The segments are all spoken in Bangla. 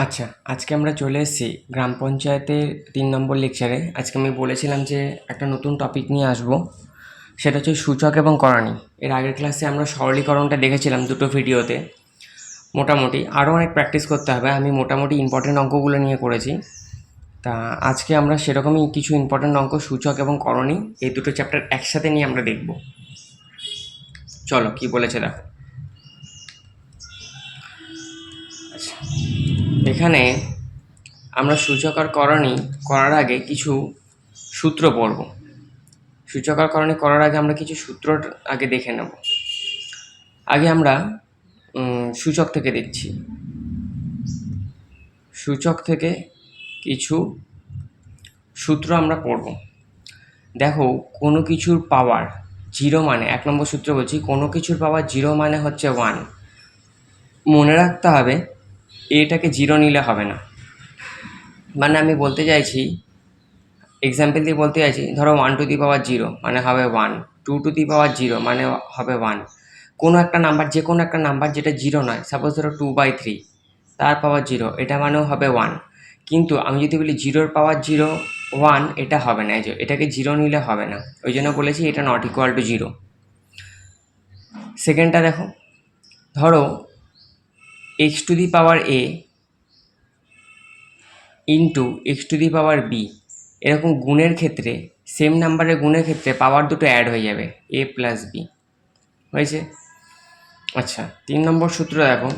আচ্ছা, আজকে আমরা চলে এসেছি গ্রাম পঞ্চায়েতের ৩ নম্বর লেকচারে। আজকে আমি বলেছিলাম যে একটা নতুন টপিক নিয়ে আসবো, সেটা হচ্ছে সূচক এবং করণী। এর আগের ক্লাসে আমরা সরলীকরণটা দেখেছিলাম দুটো ভিডিওতে। মোটামুটি আরও অনেক প্র্যাকটিস করতে হবে, আমি মোটামুটি ইম্পর্টেন্ট অঙ্কগুলো নিয়ে করেছি। তা আজকে আমরা সেরকমই কিছু ইম্পর্টেন্ট অঙ্ক সূচক এবং করণী এই দুটো চ্যাপ্টার একসাথে নিয়ে আমরা দেখব। চলো কি বলেছে দেখো। আচ্ছা, এখানে আমরা সূচক আর করণী করার আগে কিছু সূত্র পড়ব। সূচক আর করণী করার আগে আমরা কিছু সূত্র আগে দেখে নেব। আগে আমরা সূচক থেকে দেখছি। সূচক থেকে কিছু সূত্র আমরা পড়ব। দেখো, কোনো কিছুর পাওয়ার জিরো মানে, ১ নম্বর সূত্র বলছি, কোনো কিছুর পাওয়ার জিরো মানে হচ্ছে 1। মনে রাখতে হবে এটাকে জিরো নিলে হবে না। মানে আমি বলতে চাইছি, এক্সাম্পল দিয়ে বলতে চাইছি, ধরো 1 টু দি পাওয়ার 0 মানে হবে 1, 2 টু দি পাওয়ার 0 মানে হবে 1। কোনো একটা নাম্বার, যে কোনো একটা নাম্বার যেটা জিরো নয়, সাপোজ ধরো 2/3 তার পাওয়ার 0, এটা মানেও হবে 1। কিন্তু আমি যদি বলি 0-র পাওয়ার 0 1, এটা হবে না, এটাকে জিরো নিলে হবে না, ওই জন্য বলেছি এটা নট ইকুয়াল টু জিরো। সেকেন্ডটা দেখো, ধরো x to the power A into x to the power b, এরকম গুণের ক্ষেত্রে, সেম নাম্বারের গুণের ক্ষেত্রে পাওয়ার দুটো অ্যাড হয়ে যাবে, এ প্লাস বি। হয়েছে? আচ্ছা, ৩ নম্বর সূত্র দেখো,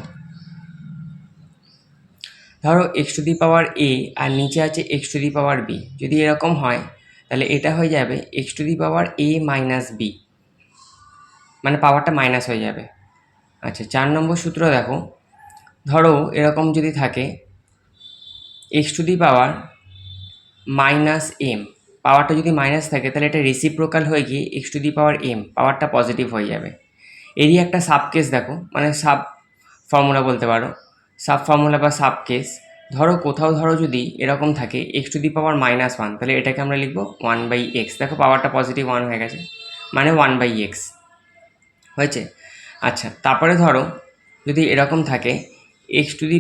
ধরো এক্স টু দি পাওয়ার এ আর নিচে আছে x to the power b. যদি এরকম হয় তাহলে এটা হয়ে যাবে x to the power A minus b, মানে পাওয়ারটা মাইনাস হয়ে যাবে। আচ্ছা, ৪ নম্বর সূত্র দেখো, ধরো এরকম যদি থাকে x to the power minus m, পাওয়ারটা যদি মাইনাস থাকে তাহলে এটা রেসিপ্রোকাল হয়ে গিয়ে x to the power m, পাওয়ারটা পজিটিভ হয়ে যাবে। এরই একটা সাব কেস দেখো, মানে সাব ফর্মুলা বলতে পারো, সাব ফর্মুলা বা সাব কেস। ধরো কোথাও ধরো যদি এরকম থাকে এক্স টু দি পাওয়ার -1, তাহলে এটাকে আমরা লিখবো 1/x। দেখো পাওয়ারটা পজিটিভ 1 হয়ে গেছে, মানে 1/x হয়েছে। আচ্ছা, তারপরে ধরো যদি এরকম থাকে এক্স টু দি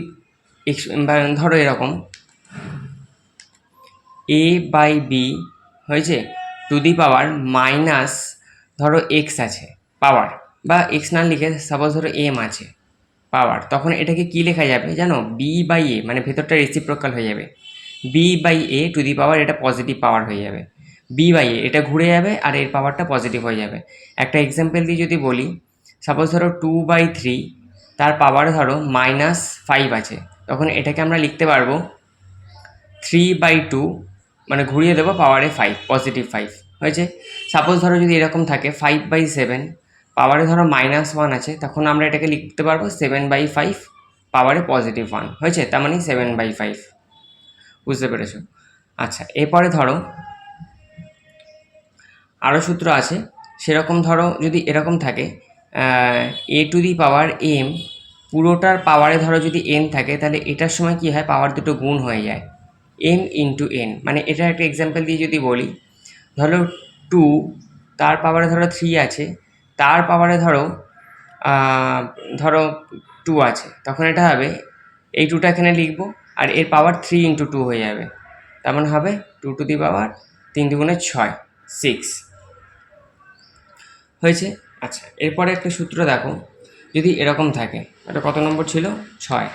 এক্স, ধরো এরকম এ বাই বি হয়েছে টু দি পাওয়ার মাইনাস, ধরো এক্স আছে পাওয়ার, বা এক্স না লিখে সাপোজ ধরো এম আছে পাওয়ার, তখন এটাকে কি লেখা যাবে জানো? বি বাই এ, মানে ভেতরটা রেসিপ্রোকাল হয়ে যাবে। B by A to the power, এটা পজিটিভ পাওয়ার হয়ে যাবে। বি বাই এ এটা ঘুরে যাবে আর এর পাওয়ারটা পজিটিভ হয়ে যাবে। একটা এক্সাম্পল দিয়ে যদি বলি, সাপোজ ধরো 2/3 তার পাওয়ার ধরো -5 আছে, তখন এটাকে আমরা লিখতে পারবো 3/2, মানে ঘুরিয়ে দেবো পাওয়ারে 5, পজিটিভ 5 হয়েছে। সাপোজ ধরো যদি এরকম থাকে 5/7 পাওয়ারে ধরো -1 আছে, তখন আমরা এটাকে লিখতে পারবো 7/5 পাওয়ারে পজিটিভ 1 হয়েছে, তার মানে 7/5। বুঝতে পেরেছো? আচ্ছা, এরপরে ধরো আরও সূত্র আছে, সেরকম ধরো যদি এরকম থাকে এ টু দি পাওয়ার এম, পুরোটার পাওয়ারে ধরো যদি এন থাকে, তাহলে এটার সময় কি হয়, পাওয়ার দুটো গুণ হয়ে যায়, এম ইন্টু এন। মানে এটা একটা এক্সাম্পল দিয়ে যদি বলি, ধরো 2 তার পাওয়ারে ধরো 3 আছে, তার পাওয়ারে ধরো ধরো 2 আছে, তখন এটা হবে, এই 2টা এখানে লিখবো আর এর পাওয়ার 3 ইন্টু 2 হয়ে যাবে, তেমন হবে 2 টু দি পাওয়ার 3 দুগুণে 6, 6 হয়েছে। আচ্ছা, এরপরে একটা সূত্র দেখো, যদি এরকম থাকে, এটা কত নম্বর ছিল? 6।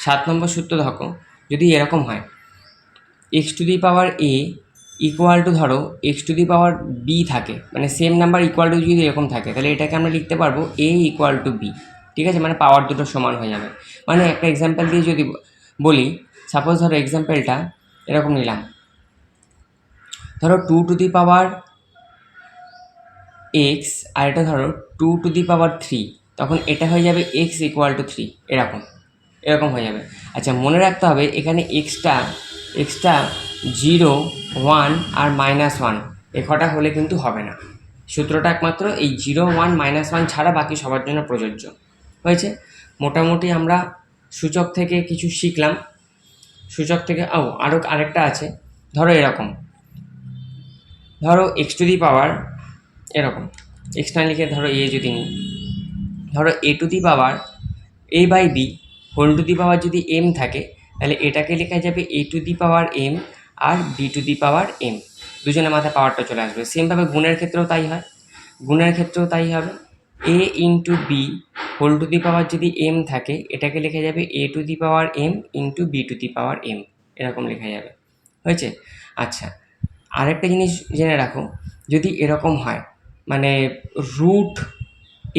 7 নম্বর সূত্র দেখো, যদি এরকম হয় X to the power A equal to, ধরো x to the power B থাকে, মানে সেম নাম্বার ইকুয়াল টু যদি এরকম থাকে, তাহলে এটাকে আমরা লিখতে পারবো এ ইকুয়াল টু বি। ঠিক আছে, মানে পাওয়ার দুটো সমান হয়ে যাবে। মানে একটা এক্সাম্পল দিয়ে যদি বলি, সাপোজ ধরো এক্সাম্পলটা এরকম নিলাম, ধরো 2 টু দি পাওয়ার এক্স, আর এটা ধরো 2 টু দি পাওয়ার 3, তখন এটা হয়ে যাবে এক্স ইকুয়াল টু 3, এরকম এরকম হয়ে যাবে। আচ্ছা, মনে রাখতে হবে এখানে এক্সটা 0, 1 আর -1 এ কটা হলে কিন্তু হবে না। সূত্রটা একমাত্র এই 0, 1, -1 ছাড়া বাকি সবার জন্য প্রযোজ্য। হয়েছে? মোটামুটি আমরা সূচক থেকে কিছু শিখলাম। সূচক থেকে আরেকটা আছে, ধরো এরকম, ধরো এক্স টু দি পাওয়ার এরকম, এক্স না লিখে ধরো এ যদি নিই, ধরো A to the power A by B whole to the power যদি এম থাকে, তাহলে এটাকে লেখা যাবে a to the power m আর b to the power m, দুজনের মাথায় পাওয়ারটা চলে আসবে। সেমভাবে গুণের ক্ষেত্রেও তাই হয়, গুণের ক্ষেত্রেও তাই হবে, a into B whole to the power যদি m থাকে এটাকে লেখা যাবে a to the power m into b to the power m, এরকম লেখা যাবে। হয়েছে? আচ্ছা, আরেকটা জিনিস জেনে রাখো, যদি এরকম হয় মানে রুট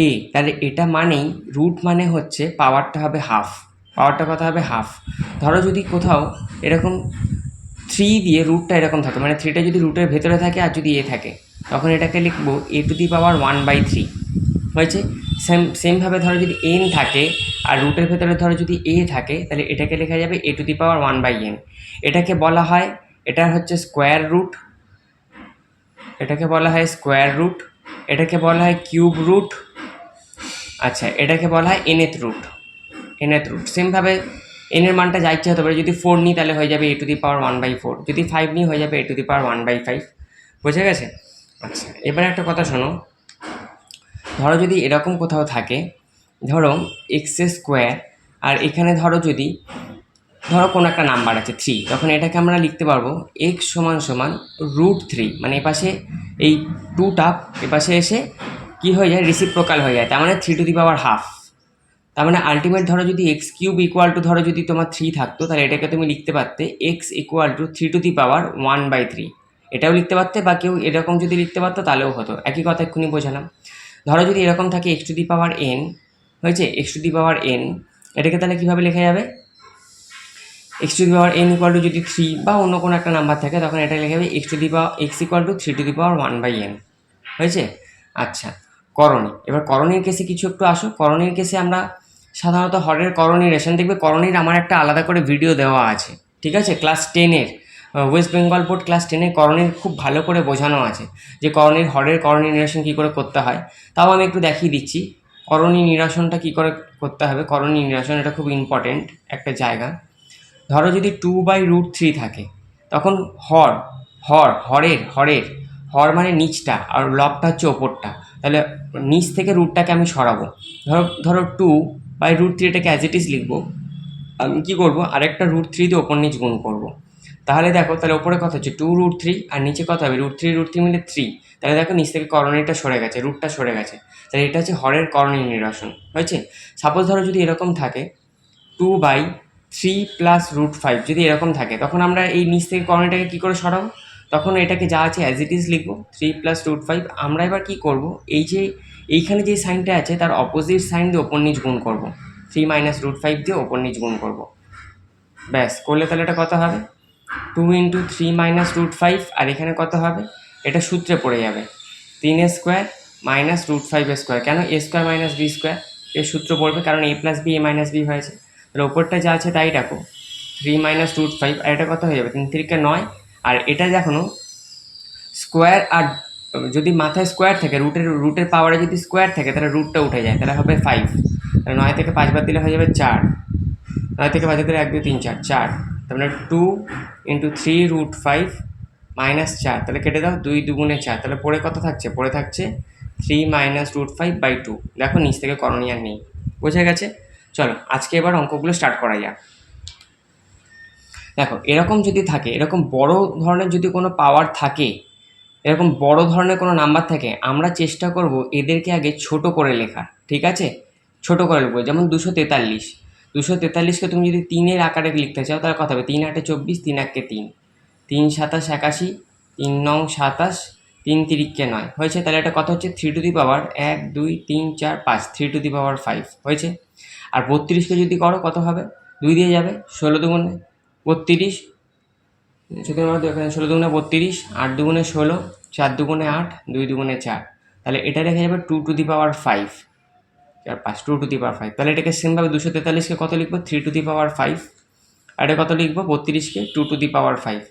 এ, তাহলে এটা মানেই রুট মানে হচ্ছে পাওয়ারটা হবে হাফ, পাওয়ারটা কত হবে? হাফ। ধরো যদি কোথাও এরকম 3 দিয়ে রুটটা এরকম থাকে, মানে 3টা যদি রুটের ভেতরে থাকে আর যদি এ থাকে, তখন এটাকে লিখবো a টু দি পাওয়ার 1/3। হয়েছে? সেমভাবে ধরো যদি n থাকে আর রুটের ভেতরে ধরো যদি a থাকে, তাহলে এটাকে লেখা যাবে a to the power 1/n। এটাকে বলা হয়, এটা হচ্ছে স্কোয়ার রুট, এটাকে বলা হয় স্কোয়ার রুট, এটাকে বলা হয় কিউব রুট, আচ্ছা এটাকে বলা হয় nth রুট, nth রুট। সেমভাবে n এর মানটা যা ইচ্ছে হতে পারে, যদি 4 নিই তাহলে হয়ে যাবে a টু দি পাওয়ার 1/4, যদি 5 নিই হয়ে যাবে a টু দি পাওয়ার 1/5। বুঝে গেছে? আচ্ছা, এবার একটা কথা শোনো, ধরো যদি এরকম কোথাও থাকে, ধরো এক্স স্কোয়ার, আর এখানে ধরো যদি ধরো কোনো একটা নাম্বার আছে 3, তখন এটাকে আমরা লিখতে পারবো এক্স সমান সমান √3, মানে এপাশে এই 2টা এপাশে এসে কি হয়ে যায়? রিসিপ্রোকাল হয়ে যায়, তার মানে 3 টু দি পাওয়ার হাফ। তার মানে আলটিমেট ধরো যদি এক্স কিউব ইকুয়াল টু ধরো যদি তোমার 3 থাকতো, তাহলে এটাকে তুমি লিখতে পারতে X equal to 3 to the power 1/3, এটাও লিখতে পারতে, বা কেউ এরকম যদি লিখতে পারতো তাহলেও হতো, একই কথা এক্ষুনি বোঝালাম। ধরো যদি এরকম থাকে x to the power n, হয়েছে? X to the power n, এটাকে তাহলে কীভাবে লেখা যাবে? X to the power n equal to যদি 3 বা অন্য কোনো একটা নাম্বার থাকে, তখন এটা লেখা যাবে x to the power x equal to 3 to the power 1/n। হয়েছে? আচ্ছা, করণী। এবার করণীর কেসে কিছু একটু আসো। করণীর কেসে আমরা সাধারণত হরের করণী রেশন, দেখবে করণীর আমার একটা আলাদা করে ভিডিও দেওয়া আছে, ঠিক আছে? ক্লাস 10-এর ওয়েস্ট বেঙ্গল বোর্ড ক্লাস 10-এর করণীর খুব ভালো করে বোঝানো আছে যে করণীর হরের করণী নিরসন কী করে করতে হয়। তাও আমি একটু দেখিয়ে দিচ্ছি করণী নিরসনটা কী করে করতে হবে। করণী নিরসন এটা খুব ইম্পর্টেন্ট একটা জায়গা। ধরো যদি 2/√3 থাকে, তখন হর হর হরের হরের হর মানে নিচটা আর লবটা হচ্ছে ওপরটা, তাহলে নিচ থেকে রুটটাকে আমি সরাবো। ধরো ধরো 2/√3, এটাকে অ্যাজ ইট ইজ লিখবো। আমি কী করবো? আরেকটা √3 দিয়ে ওপর নিচ গুণ করবো। তাহলে দেখো, তাহলে ওপরে কত হচ্ছে 2√3, আর নিচে কত হবে √3 মিলে 3। তাহলে দেখো নিচ থেকে করণীটা সরে গেছে, রুটটা সরে গেছে, তাহলে এটা হচ্ছে হরের করণী নিরসন। হয়েছে? সাপোজ ধরো যদি এরকম থাকে 2/3 প্লাস √5, যদি এরকম থাকে, তখন আমরা এই নিচ থেকে করণীটাকে কী করে সরাবো? তখন এটাকে যা আছে অ্যাজ ইট ইজ লিখবো, 3 প্লাস √5। আমরা এবার কী করবো? এই যে এইখানে যে সাইনটা আছে তার অপোজিট সাইন দিয়ে ওপর নিচ গুণ করবো, 3 মাইনাস √5 দিয়ে ওপর নিচ গুণ করবো। ব্যাস, করলে তাহলে এটা কত হবে? 2 ইন্টু 3 মাইনাস √5, আর এখানে কত হবে? এটা সূত্রে পড়ে যাবে 3a স্কোয়ার মাইনাস √5 স্কোয়ার। কেন? a square minus b square, এর সূত্র পড়বে, কারণ a plus b a minus b হয়েছে। তাহলে ওপরটা যা আছে তাই রাখো, 3 মাইনাস √5, আর এটা কত হয়ে যাবে? 3 3 9। আর এটা দেখো স্কোয়ার, আর যদি মাথায় স্কোয়ার থাকে, রুটের পাওয়ারে যদি স্কোয়ার থাকে, তাহলে রুটটা উঠে যায়, তাহলে হবে 5। তাহলে 9 থেকে 5 বাদ দিলে হয়ে যাবে 4, 9 থেকে 5 দিলে 1 2 3 4 4, তার মানে 2 ইন্টু 3√5 মাইনাস 4, তাহলে কেটে দাও, 2 2 4, তাহলে পড়ে কত থাকছে? পড়ে থাকছে 3 মাইনাস √5/2। দেখো নিচ থেকে করণীয় আর নেই। বোঝা গেছে? চলো আজকে এবার অঙ্কগুলো স্টার্ট করা যাক। দেখো এরকম যদি থাকে, এরকম বড় ধরনের যদি কোনো পাওয়ার থাকে, এরকম বড় ধরনের কোনো নাম্বার থাকে, আমরা চেষ্টা করব এদেরকে আগে ছোট করে লেখার, ঠিক আছে? ছোট করে লিখবো, যেমন 243। 243কে তুমি যদি 3-এর আকারে লিখতে চাও, তাহলে কত হবে? 3 8 24, 3 1 3, 3 7 81, 3 9 27, 3 3 9। হয়েছে? তাহলে এটা কত হচ্ছে? 3 to the power 1 2 3 4 5, 3 to the পাওয়ার 5 হয়েছে। আর 32কে যদি করো কত হবে? 2 দিয়ে যাবে, 16 দুগুণে 32, 16 দুগুণে 32, 8 দুগুণে 16, 4 দুগুণে 8, 2 দুগুণে 4, তাহলে এটা রেখে যাবে 2 two the power 5, 4 5, 2 two the পাওয়ার 5। তাহলে এটাকে সেমভাবে 243কে কত লিখবো? 3 টু দি পাওয়ার 5। আর এটা কত লিখবো? 32কে 2 টু দি পাওয়ার 5।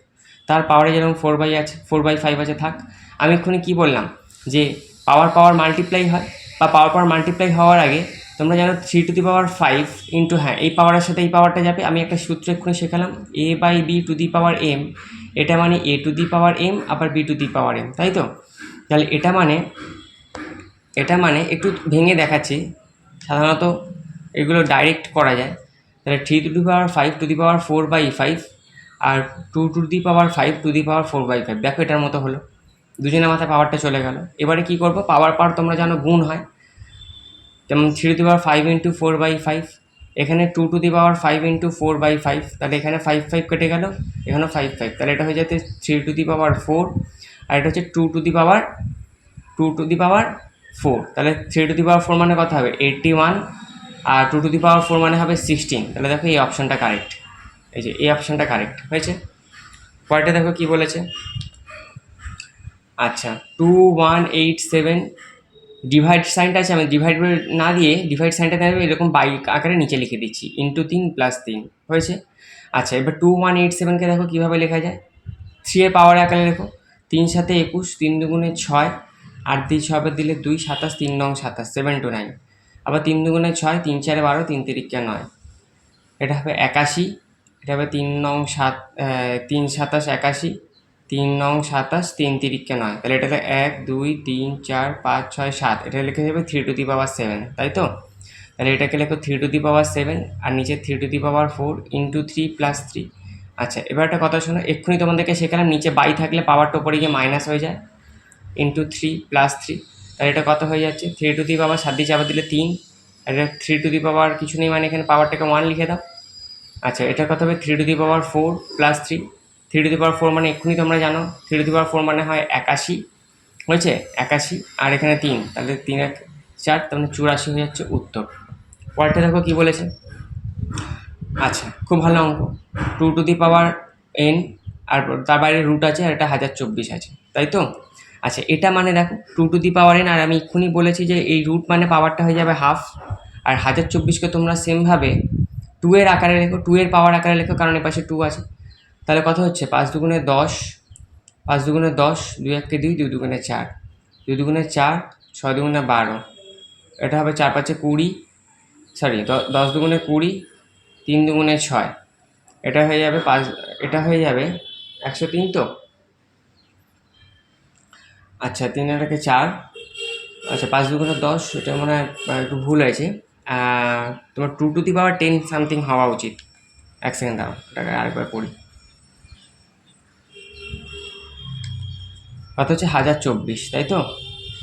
তার পাওয়ারে যেরকম 4/5 আছে থাক। আমি এক্ষুনি কী বললাম? যে পাওয়ার মাল্টিপ্লাই হয়, বা পাওয়ার মাল্টিপ্লাই হওয়ার আগে তোমরা জানো 3 টু দি পাওয়ার 5 ইন্টু, হ্যাঁ এই পাওয়ারের সাথে এই পাওয়ারটা যাবে। আমি একটা সূত্র এক্ষুনি শেখালাম, a/b two the power m, এটা মানে a to the power m আবার b to the power m, তাই তো? তাহলে এটা মানে একটু ভেঙে দেখাচ্ছি, সাধারণত এগুলো ডাইরেক্ট করা যায়। তাহলে 3^5^4/5 আর 2^5^4/5। দেখো এটার মতো হলো, দুজনের মাথায় পাওয়ারটা চলে গেল। এবারে কি করব, পাওয়ার তোমরা জানো গুণ হয়, যেমন 3^5 × 4/5, এখানে 2^5 × 4/5, তাহলে এখানে 5 কেটে গেল, এখানেও 5, তাহলে এটা হয়ে যাচ্ছে 3^4, আর এটা হচ্ছে 2^4। তাহলে 3^4 মানে কত হবে 81, আর 2^4 মানে হবে 16। তাহলে দেখো এই অপশানটা কারেক্ট, এই যে এই অপশানটা কারেক্ট হয়েছে। পরেরটা দেখো কি বলেছে। আচ্ছা, 2187 ডিভাইড সাইনটা আছে, আমি ডিভাইড না দিয়ে ডিভাইড সাইনটা দেবে এরকম বাইক আকারে নিচে লিখে দিচ্ছি, ইন্টু 3 + 3 হয়েছে। আচ্ছা, এবার 2187কে দেখো কীভাবে লেখা যায়। 3 এর পাওয়ার আকারে লেখো, 3 × 7 = 21, 3 × 2 = 6, 8 দিয়ে 6 দিলে 2, 27, 3 × 9 = 27, 7 to 9। আবার 3 × 2 = 6, 3 × 4 = 12, 3 × 3 = 9, এটা হবে 81। এটা হবে 3 × 7 = 81, 3 × 9 = 27, 3 × 3 = 9। তাহলে এটাতে 1 2 3 4 5 6 7, এটা লিখে যাবে 3^7, তাই তো। তাহলে এটাকে লেখো 3^7, আর নিচে 3^4 × 3 + 3। আচ্ছা, এবার একটা কথা শোনো, এক্ষুনি তোমাদেরকে শেখালাম নিচে বাই থাকলে পাওয়ারটা উপরে গিয়ে মাইনাস হয়ে যায়, ইন্টু 3 + 3। তাহলে এটা কত হয়ে যাচ্ছে 3^, 7 দিয়ে চাপা দিলে 3, আর এটা 3^, কিছু নেই মানে এখানে পাওয়ারটাকে 1 লিখে দাও। আচ্ছা, এটা কত হবে 3^4 + 3। 3^4 মানে এক্ষুনি তোমরা জানো 3^4 মানে হয় 81, হয়েছে 81, আর এখানে 3, তাহলে 3 × 1 = 4, তার মানে 84 হয়ে যাচ্ছে উত্তর। পরেরটা দেখো কি বলেছে। আচ্ছা, খুব ভালো অঙ্ক। 2^n, আর তার বাইরে রুট আছে, আর এটা 1024 আছে, তাই তো। আচ্ছা, এটা মানে দেখো 2^n, আর আমি এক্ষুনি বলেছি যে এই রুট মানে পাওয়ারটা হয়ে যাবে হাফ, আর 1024কে তোমরা সেমভাবে 2 এর আকারে লেখো, 2 এর পাওয়ার আকারে লেখো, কারণ এর পাশে 2 আছে। তাহলে কত হচ্ছে 5 × 2 = 10, 5 × 2 = 10, 2 × 1 = 2, 2 × 2 = 4, 2 × 2 = 4, 6 × 2 = 12, এটা হবে 4 × 5 = 20, সরি 10 × 2 = 20, 3 × 2 = 6, এটা হয়ে যাবে 5, এটা হয়ে যাবে 103 তো। আচ্ছা, 3 আর 1 = 4, আচ্ছা 5 × 2 = 10, এটা মনে হয় একটু ভুল হয়েছে, তোমার 2^10 সামথিং হওয়া উচিত। 1 সেকেন্ড দাঁড়াও, এটাকে আরেকবার পড়ি। কত হচ্ছে 1024, তাই তো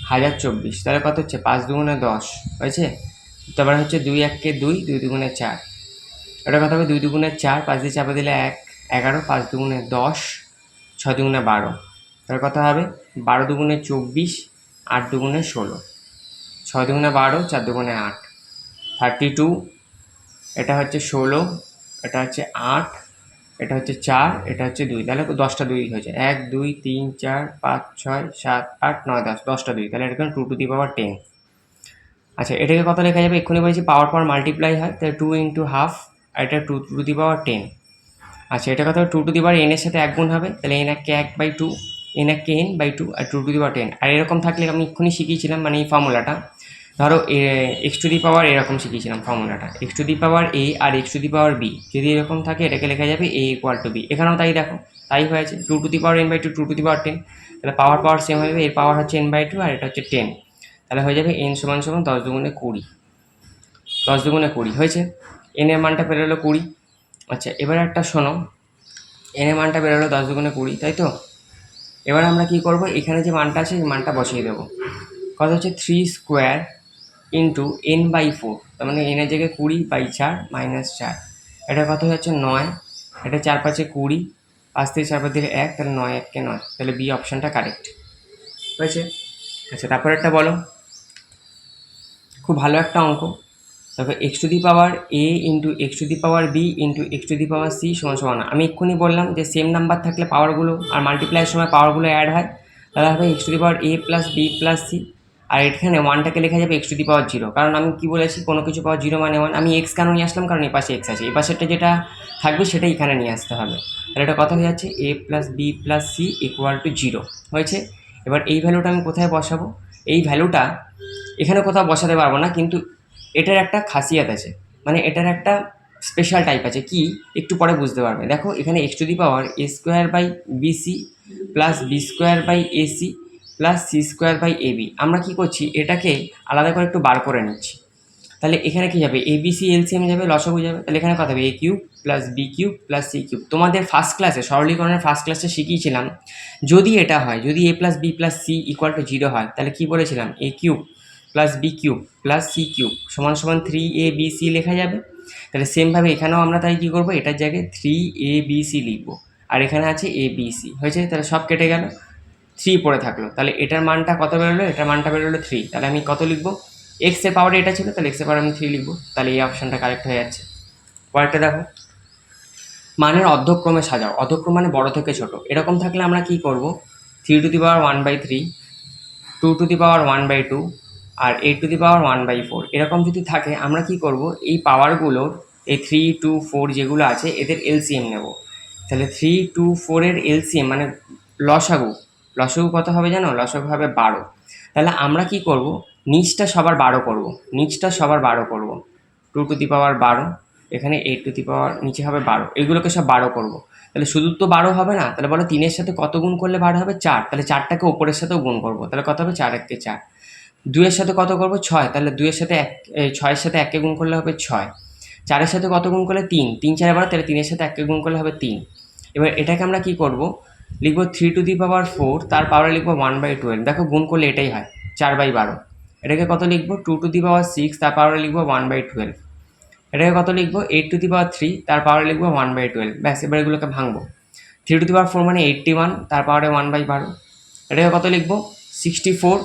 1024। তাহলে কত হচ্ছে 5 × 2 = 10 হয়েছে। তারপরে হচ্ছে 2 × 1 = 2, 2 × 2 = 4, এটা কত হবে 2 × 2 = 4, 5 দিয়ে চাপা দিলে 1, 11, 5 × 2 = 10, 6 × 2 = 12, তাহলে কত হবে 12 × 2 = 24, 8 × 2 = 16, 6 × 2 = 12, 4 × 2 = 8, 32, এটা হচ্ছে 16, এটা হচ্ছে 8, এটা হচ্ছে 4, এটা হচ্ছে 2, তাহলে 10টা 2 হয়েছে, 1 2 3 4 5 6 7 8 9 10, 10টা 2, তাহলে এটা 2^10। আচ্ছা, এটাকে কত লেখা যাবে, এক্ষুনি বলেছি পাওয়ার মাল্টিপ্লাই হয়, তাহলে 2 × হাফ, আর এটা 2^10। আচ্ছা, এটা কত হবে 2^n এর সাথে 1 গুণ হবে, তাহলে n কে 1/2, n কে n/2, আর 2^10। আর এরকম থাকলে আমি এক্ষুনি শিখিয়েছিলাম, মানে এই ফর্মুলাটা ধরো x⁴ এরকম শিখিয়েছিলাম ফর্মুলাটা, x⁴a আর x⁴b যদি এরকম থাকে এটাকে লেখা যাবে a = b। এখানেও তাই দেখো, তাই হয়েছে 2^n/2, 2^10, তাহলে পাওয়ার সেম হবে, এর পাওয়ার হচ্ছে n/2 আর এটা হচ্ছে 10, তাহলে হয়ে যাবে n = 10 × 2 = 20, 10 × 2 = 20 হয়েছে। n এর মানটা বেরোলো 20। আচ্ছা, এবার একটা শোনো, n এর মানটা বেরোলো 10 × 2 = 20, তাই তো। এবার আমরা কি করব, এখানে যে মানটা আছে সেই মানটা বসিয়ে দেবো। কত হচ্ছে 3² × n/4, তার মানে n এর জায়গায় 20/4 - 4, এটা কত হচ্ছে 9, এটা 4 × 5 = 20, 5 থেকে 4 বাদ দিলে 1, তাহলে 9 × 1 = 9, তাহলে বি অপশানটা কারেক্ট হয়েছে। আচ্ছা, তারপর একটা বলো, খুব ভালো একটা অঙ্ক। দেখো x⁴a × x⁴b × x⁴c = আমি এক্ষুনি বললাম যে সেম নাম্বার থাকলে পাওয়ারগুলো আর মাল্টিপ্লাইয়ের সময় পাওয়ারগুলো অ্যাড হয়, তাহলে হবে x⁴a + b + c, আর এখানে 1টাকে লেখা যাবে x⁴0, কারণ আমি কি বলেছি কোনো কিছু পাওয়ার 0 মানে 1। আমি x কেন নিয়ে আসলাম, কারণ এই পাশে x আছে, এই পাশেরটা যেটা থাকবে সেটাই এখানে নিয়ে আসতে হবে। তাহলে এটা কত হয়ে যাচ্ছে a + b + c = 0 হয়েছে। এবার এই ভ্যালুটা আমি কোথায় বসাবো, এই ভ্যালুটা এখানে কোথাও বসাতে পারবো না, কিন্তু এটার একটা খাসিয়াত আছে, মানে এটার একটা স্পেশাল টাইপ আছে, কি একটু পরে বুঝতে পারবে। দেখো এখানে x⁴a² + b² + c² + ab, আমরা কি করছি এটাকে আলাদা করে একটু বার করে নিচ্ছি। তাহলে এখানে কি যাবে, এ বি সি এলসিএম যাবে, লসাগু যাবে, তাহলে এখানে কত হবে, A cube plus B cube plus C cube. তোমাদের ফার্স্ট ক্লাসে সরলীকরণের ফার্স্ট ক্লাসে শিখিয়েছিলাম, যদি এটা হয়, যদি A plus B plus C equal to 0 হয়, তাহলে কি বলেছিলাম, A cube plus B cube plus C cube সমান সমান 3abc লেখা যাবে। তাহলে সেমভাবে এখানেও আমরা তাই কী করবো, এটার জায়গায় 3abc লিখবো, আর এখানে আছে abc, হয়েছে। তাহলে সব কেটে গেল, 3 পড়ে থাকলো। তাহলে এটার মানটা কত বেরোলো, এটার মানটা বেরোলো 3। তাহলে আমি কত লিখবো, এক্স এর পাওয়ারে এটা ছিল, তাহলে এক্স এর পাওয়ারে আমি 3 লিখবো। তাহলে এই অপশানটা কারেক্ট হয়ে যাচ্ছে। পরেরটা দেখো, মানের অর্ধক্রমে সাজাও। অর্ধক্রম মানে বড় থেকে ছোট। এরকম থাকলে আমরা কি করব, 3⁻1/3, 2⁻1/2 আর 8⁻1/4 এরকম যদি থাকে, আমরা কি করব, এই পাওয়ারগুলোর এই 3, 2, 4 যেগুলো আছে এদের এলসিএম নেব। তাহলে 3, 2, 4 এর এলসিএম মানে লসাগু, লসাগু কত হবে জানো, লসাগু হবে 12। তাহলে আমরা কি করব, নিচটা সবার 12 করব, নিচটা সবার 12 করব, 2⁻12, এখানে 8⁻, নিচে হবে 12, এগুলোকে সব 12 করব। তাহলে শুধু তো 12 হবে না, তাহলে বলো 3-এর সাথে কত গুণ করলে 12 হবে, 4। তাহলে 4টাকে ওপরের সাথেও গুণ করবো, তাহলে কত হবে, 4 1 4। 2-এর সাথে কত করবো, 6, তাহলে 2-এর সাথে 6-এর সাথে 1কে গুণ করলে হবে 6। 4-এর সাথে কত গুণ করলে 3, 3 4 12, তাহলে 3-এর সাথে 1কে গুণ করলে হবে 3। এবার এটাকে আমরা কি করব, লিখবো 3⁻4, তার পাওয়ারে লিখবো 1/12। দেখো গুণ করলে এটাই হয়, 4/12। এটাকে কত লিখবো, 2⁻6, তার পাওয়ারে লিখবো 1/12। এটাকে কত লিখবো, 8⁻3, তার পাওয়ারে লিখবো 1/12। ব্যাস, এবার এগুলোকে ভাঙবো। 3⁻4 মানে 81, তার পাওয়ারে 1/12। এটাকে কত লিখবো, 64,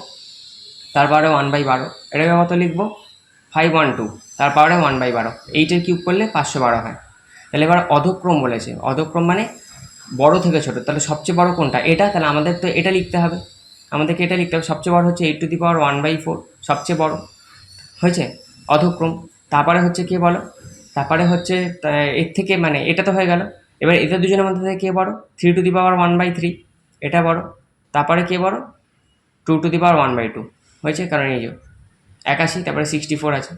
তার পাওয়ারে 1/12। এটাকে কত লিখবো, 512, তার পাওয়ারে 1/12। 8-এর কিউব করলে 512 হয়। তাহলে এবার অধক্রম বলেছে, অধক্রম মানে বড় থেকে ছোট। তাহলে সবচেয়ে বড় কোনটা, এটা, তাহলে আমাদের তো এটা লিখতে হবে, আমাদেরকে এটা লিখতে হবে। সবচেয়ে বড় হচ্ছে 8⁻1/4, সবচেয়ে বড় হয়েছে অধক্রম। তারপরে হচ্ছে কে বলো, তারপরে হচ্ছে এর থেকে, মানে এটা তো হয়ে গেল। এবার এদের দুজনের মধ্যে থেকে কে বড়, 3⁻1/3, এটা বড়। তারপরে কে বড়, 2⁻1/2, হয়েছে। কারণ এই যে 81, তারপরে 64 আছে।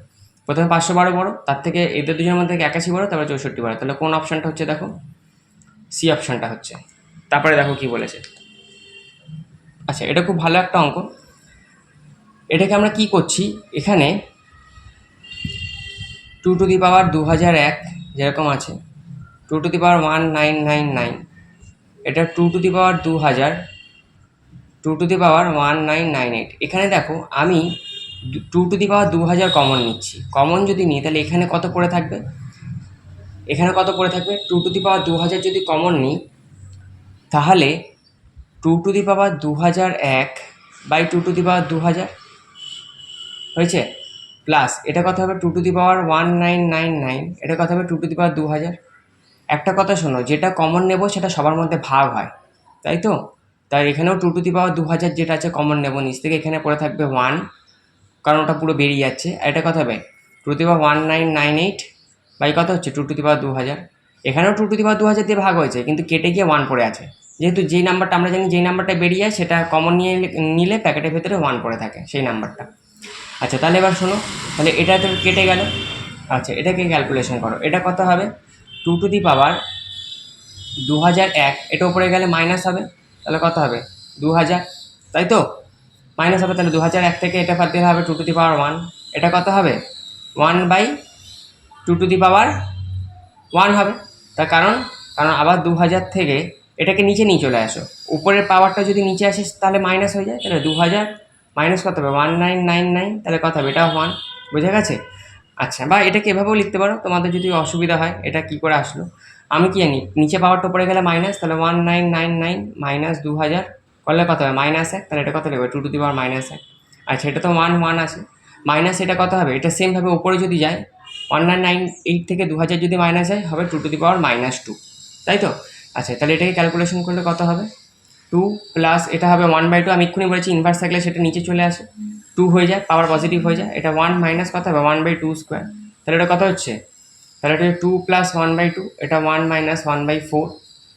প্রথমে 512 বড়, তার থেকে এদের দুজনের মধ্যে থেকে 81 বড়, তারপরে 64 বড়। তাহলে কোন অপশানটা হচ্ছে, দেখো সি অপশানটা হচ্ছে। তারপরে দেখো কি বলেছে। আচ্ছা, এটা খুব ভালো একটা অঙ্ক। এটাকে আমরা কি করছি, এখানে 2⁻2001 যেরকম আছে, 2⁻1999, এটা 2⁻2000, 2⁻1998। এখানে দেখো আমি 2⁻2000 কমন নিচ্ছি। কমন যদি নিই তাহলে এখানে কত পড়ে থাকবে, এখানে কত পড়ে থাকবে, 2⁻2000 যদি কমন নিই, তাহলে 2⁻2001 বাই 2⁻2000 হয়েছে, প্লাস এটা কত হবে, 2⁻1999, এটা কত হবে 2⁻2000। একটা কথা শোনো, যেটা কমন নেব সেটা সবার মধ্যে ভাগ হয়, তাই তো। তাই এখানেও 2⁻2000 যেটা আছে কমন নেব নিচ থেকে, এখানে পড়ে থাকবে 1, কারণ ওটা পুরো বেরিয়ে যাচ্ছে। আর এটা কত হবে, 2⁻1998 বাই কত হচ্ছে, 2⁻2000। এখানেও 2⁻2000 দিয়ে ভাগ হয়েছে, কিন্তু কেটে গিয়ে 1 পড়ে আছে। যেহেতু যেই নাম্বারটা আমরা জানি, যেই নাম্বারটা বেরিয়ে যায় সেটা কমন নিলে প্যাকেটের ভেতরে 1 পড়ে থাকে, সেই নাম্বারটা। আচ্ছা, তাহলে এবার শোনো, তাহলে এটা তো কেটে গেল। আচ্ছা, এটাকে ক্যালকুলেশন করো, এটা কত হবে, 2⁻2001, এটা উপরে গেলে মাইনাস হবে, তাহলে কত হবে, 2000, তাই তো, মাইনাস হবে। তাহলে 2001 থেকে এটা বাদ দিলে হবে 2⁻1, এটা কত হবে, 1/2 হবে। তার কারণ, আবার 2000 থেকে এটাকে নিচে নিয়ে চলে আসো, উপরের পাওয়ারটা যদি নিচে আসে তাহলে মাইনাস হয়ে যায়। তাহলে 2000 মাইনাস কত হবে, 1999, তাহলে কত হবে, এটাও 1, বুঝে গেছে। আচ্ছা, বা এটাকে এভাবেও লিখতে পারো, তোমাদের যদি অসুবিধা হয়। এটা কি করে আসলো, আমি কি জানি, নিচে পাওয়ারটা উপরে গেলে মাইনাস, তাহলে 1999 মাইনাস 2000 করলে কত হবে, -1। তাহলে এটা কত লিখবে, 2⁻−1। আচ্ছা, এটা তো 1 আছে, মাইনাস এটা কত হবে, এটা সেমভাবে উপরে যদি যায়, 1998 থেকে 2000 যদি মাইনাস যায় হবে 2⁻−2, তাই তো। আচ্ছা, তাহলে এটাকে ক্যালকুলেশন করলে কত হবে, 2 প্লাস এটা হবে 1/2। আমি এক্ষুনি বলেছি ইনভার্স থাকলে সেটা নিচে চলে আসে, 2 হয়ে যায়, পাওয়ার পজিটিভ হয়ে যায়। এটা 1 মাইনাস কত হবে, 1/2²। তাহলে এটা কত হচ্ছে, তাহলে এটা 2 প্লাস 1/2, এটা 1 মাইনাস 1/4।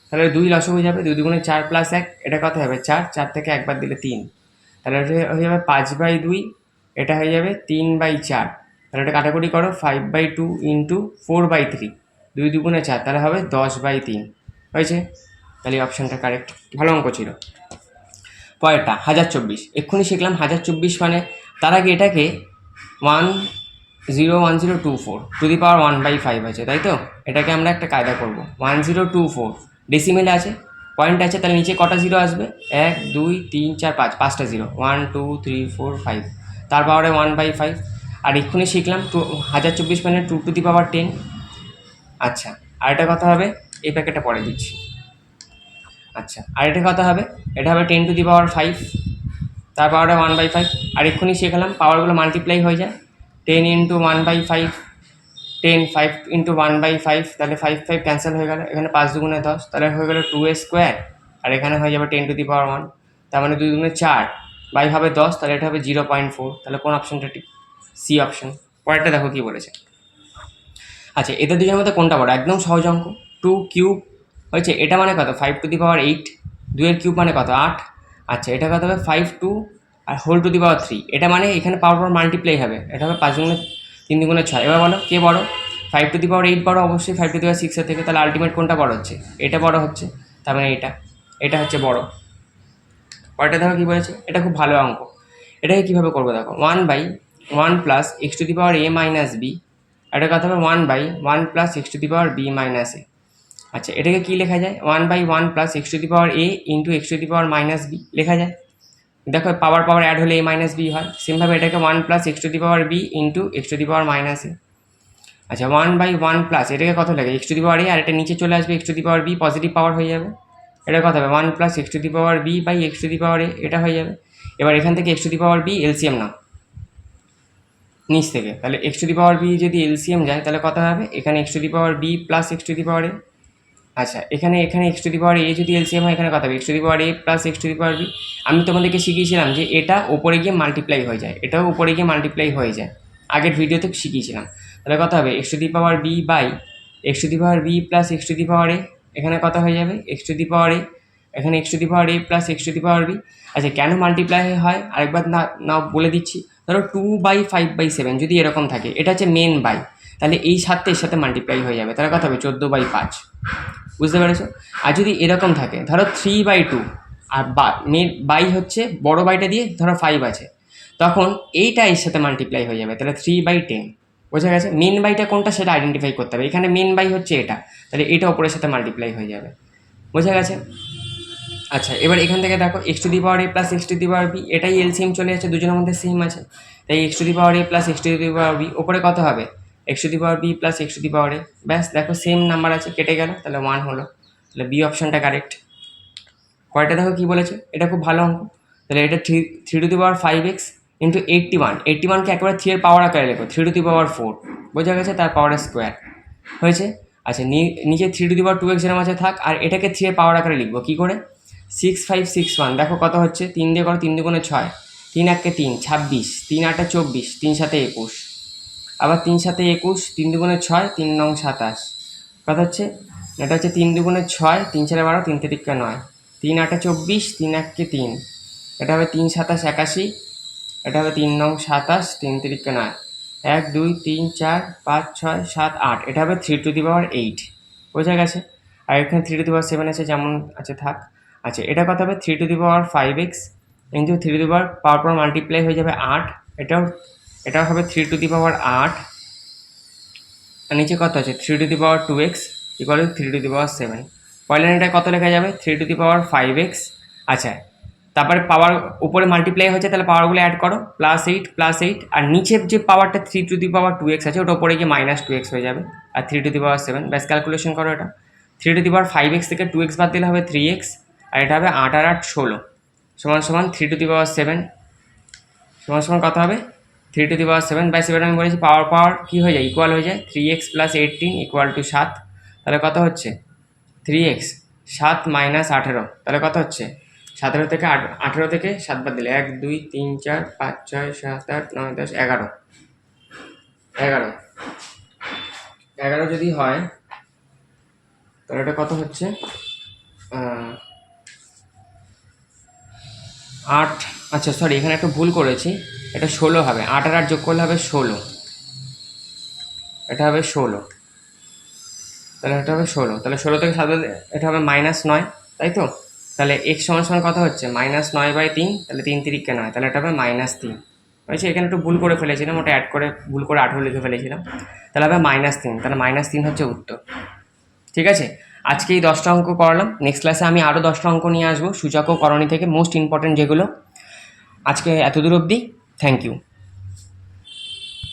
তাহলে 2 লসগু হয়ে যাবে, 2 2 4 প্লাস 1, এটা কত হবে, 4, 4 থেকে একবার দিলে 3, তাহলে এটা হয়ে যাবে 5/2, এটা হয়ে যাবে 3/4। তাহলে এটা কাটাকুটি করো, 5/2 ইন্টু 4/3, 2 2 4, তাহলে হবে 10/3, হয়েছে। তাহলে এই অপশানটা কারেক্ট, ভালো অঙ্ক ছিল। পরেরটা 1024, এক্ষুনি শিখলাম 1024 মানে, তার আগে এটাকে 1 01024 টু দি পাওয়ার 1/5 আছে, তাই তো? এটাকে আমরা একটা কায়দা করব। 1024 ডেসিমেলে আছে, পয়েন্ট আছে, তাহলে নিচে কটা জিরো আসবে? 1 2 3 4 5, পাঁচটা জিরো, 1 2 3 4 5, তার পাওয়ারে 1/5। আর এক্ষুনি শিখলাম 1024 মানে 2 টু দি পাওয়ার 10। আচ্ছা, আরেকটা কথা হবে, এই প্যাকেটটা পরে দিচ্ছি। আচ্ছা, আরেকটা কথা হবে, এটা হবে 10 টু দি পাওয়ার 5, তার পাওয়ারটা 1/5। আর এক্ষুনি শিখলাম পাওয়ারগুলো মাল্টিপ্লাই হয়ে যায়, 10 ইন্টু 1/5, 10, 5 ইন্টু 1/5, তাহলে 5 5 ক্যান্সেল হয়ে গেল, এখানে 5 দুগুণে 10, তাহলে হয়ে গেল 2a স্কোয়ার, আর এখানে হয়ে যাবে 10 টু দি পাওয়ার 1, তার মানে 2 দুগুণে 4, বাই হবে 10, তাহলে এটা হবে 0.4। তাহলে কোন অপশনটা ঠিক? C option. পরেরটা দেখো কি বলেছে। আচ্ছা, এদের দুজনের মধ্যে কোনটা বড়? একদম সহজ অঙ্ক। 2 কিউব হয়েছে, এটা মানে কত? 5 টু দি পাওয়ার 8, 2 এর কিউব মানে কত? 8। আচ্ছা, এটা কত হবে? 5 2 আর হোল টু দি পাওয়ার 3, এটা মানে এখানে পাওয়ার পাওয়ার মাল্টিপ্লাই হবে, এটা হবে 5 দুগুণে 3 দুগুণে 6। এবার বলো কে বড়? 5 টু দি পাওয়ার 8 বড়, অবশ্যই 5 টু দি পাওয়ার 6 এর থেকে, তাহলে আলটিমেট কোনটা বড় হচ্ছে? এটা বড় হচ্ছে, তার মানে এটা হচ্ছে বড়। পরেরটা দেখো কি বলেছে, এটা খুব ভালো অঙ্ক। এটাকে কীভাবে করবো দেখো, 1/1 plus x to the power A minus B, এটা কথা হবে 1/1 plus x to the power B minus A. আচ্ছা, এটাকে কী লেখা যায়? 1/1 plus x to the power A into x to the power minus B লেখা যায়। দেখো পাওয়ার পাওয়ার অ্যাড হলে এ মাইনাস বি হয়, সেমভাবে এটাকে 1 plus x to the power B into x to the power minus A. আচ্ছা, 1/1 প্লাস এটাকে কত লাগে? এক্স টু দি পাওয়ার এ, আর এটা নিচে চলে আসবে x to the power b, positive power হয়ে যাবে। এটা কত হবে? 1 plus x to the power b by x to the power a, এটা হয়ে যাবে। এবার এখান থেকে x to the power b LCM নাও নিচ থেকে, তাহলে x to the power b যদি এলসিএম যায় তাহলে কত হবে? এখানে x to the power b plus x to the power a. আচ্ছা, এখানে এক্স টু দি পাওয়ার এ যদি এলসিএম হয়, এখানে কত হবে? X to the power a plus x to the power b. আমি তোমাদেরকে শিখিয়েছিলাম যে এটা ওপরে গিয়ে মাল্টিপ্লাই হয়ে যায়, এটাও ওপরে গিয়ে মাল্টিপ্লাই হয়ে যায়, আগের ভিডিওতে শিখিয়েছিলাম। তাহলে কত হবে? X to the power b by x to the power b plus x to the power a, এখানে কত হয়ে যাবে? X to the power a, এখানে x to the power a plus x to the power b. আচ্ছা, কেন মাল্টিপ্লাই হয় আরেকবার না বলে দিচ্ছি। ধরো 2/5/7 যদি এরকম থাকে, এটা হচ্ছে মেন বাই, তাহলে এই সাথে এর সাথে মাল্টিপ্লাই হয়ে যাবে, তাহলে কত হবে? 14/5। বুঝতে পেরেছো? আর যদি এরকম থাকে, ধরো 3/2 আর মেন বাই হচ্ছে বড় বাইটা দিয়ে ধরো 5 আছে, তখন এইটা এর সাথে মাল্টিপ্লাই হয়ে যাবে, তাহলে 3/10। বোঝা গেছে? মেন বাইটা কোনটা সেটা আইডেন্টিফাই করতে হবে, এখানে মেন বাই হচ্ছে এটা, তাহলে এটা ওপরের সাথে মাল্টিপ্লাই হয়ে যাবে। বোঝা গেছে? আচ্ছা, এবার এখান থেকে দেখো x to the power a plus x to the power b, এটাই এলসিএম চলে যাচ্ছে, দুজনের মধ্যে সেম আছে, তাই x to the power a plus x to the power b, ওপরে কত হবে? X to the power b plus x to the power a. ব্যাস, দেখো সেম নাম্বার আছে, কেটে গেল, তাহলে 1 হলো, তাহলে বি অপশনটা কারেক্ট। পরেরটা দেখো কী বলেছে, এটা খুব ভালো অঙ্ক। তাহলে এটা 3 to the power 5x into 81কে একেবারে 3 এর পাওয়ার আকারে লেখো, 3 টু দি পাওয়ার 4। বোঝা গেছে? তার পাওয়ারের স্কোয়ার হয়েছে। আচ্ছা, নিচে 3 টু দি পাওয়ার 2x এর মাঝে থাক, আর এটাকে 3 এর পাওয়ার আকারে লিখবো কী করে? 6561, দেখো কত হচ্ছে? 3 দিয়ে করো, 3 দুগুণে 6, 3 1 3 26, 3 8 24, 3 7 21, আবার 3 7 21, 3 দুগুণে 6, 3 9 27, কত হচ্ছে? এটা হচ্ছে 3 দুগুণে 6, 3 4 12, 3 3 9, 3 8 24, 3 1 3, এটা হবে 3 7 81, এটা হবে 3 9 27, 3 3 9, 1 2 3 4 5 6 7 8, এটা হবে 3 টু দি পাওয়ার 8। বোঝা গেছে? আর এখানে 3 টু দি পাওয়ার 7 আছে, যেমন আছে থাক। আচ্ছা, এটা কত হবে? 3 to the power 5x into 3 to the power power multiply হয়ে যাবে 8, এটাও হবে 3 টু দি পাওয়ার 8, আর নিচে কত আছে? 3 to the power 2x equal to 3 to the power 7। পরের লাইনটা কত লেখা যাবে? 3 টু দি পাওয়ার 5x। আচ্ছা, তারপরে পাওয়ার উপরে মাল্টিপ্লাই হচ্ছে, তাহলে পাওয়ারগুলো অ্যাড করো, +8 আর নিচের যে পাওয়ারটা 3 টু দি পাওয়ার 2x আছে, ওটা উপরে গিয়ে -2x হয়ে যাবে, আর 3 টু দি পাওয়ার 7। ব্যাস, ক্যালকুলেশন করো এটা। 3 টু দি পাওয়ার 5x থেকে 2x বাদ দিলে হবে 3x, আর এটা হবে 8 আর 8 16 সমান সমান 3 টু দি পাওয়ার 7 সমান সমান কত হবে? 3 টু দি পাওয়ার 7 বাই 7 আমি বলেছি পাওয়ার কী হয়ে যায়? ইকুয়াল হয়ে যায় 3x + 18 ইকুয়াল টু 7। তাহলে কত হচ্ছে? 3x 7 - 18, তাহলে কত হচ্ছে? 17 থেকে 18 থেকে 7 বাদ দিলে 1 2 3 4 5 6 7 8 9 10 11 11 যদি হয় তাহলে এটা কত হচ্ছে? 8, আচ্ছা সরি, এখানে একটা ভুল করেছি, এটা 16 হবে, 8 আর 8 যোগ করলে হবে 16, এটা হবে 16, তাহলে এটা হবে 16, তাহলে 16 থেকে 7 এটা হবে -9, তাই তো? তাহলে x সমান সমান কত হচ্ছে? -9/3, তাহলে 3 3 9, তাহলে এটা হবে -3, হয়েছে, এখানে একটু ভুল করে ফেলেছিলাম, ওটা অ্যাড করে ভুল করে 18 লিখে ফেলেছিলাম, তাহলে হবে -3, তাহলে -3 হচ্ছে উত্তর। ঠিক আছে, আজকে এই 10টা অঙ্ক করালাম, নেক্সট ক্লাসে আমি আরও 10টা অঙ্ক নিয়ে আসবো সূচক ও করণী থেকে, মোস্ট ইম্পর্টেন্ট যেগুলো। আজকে এতদূর অবধি, থ্যাংক ইউ।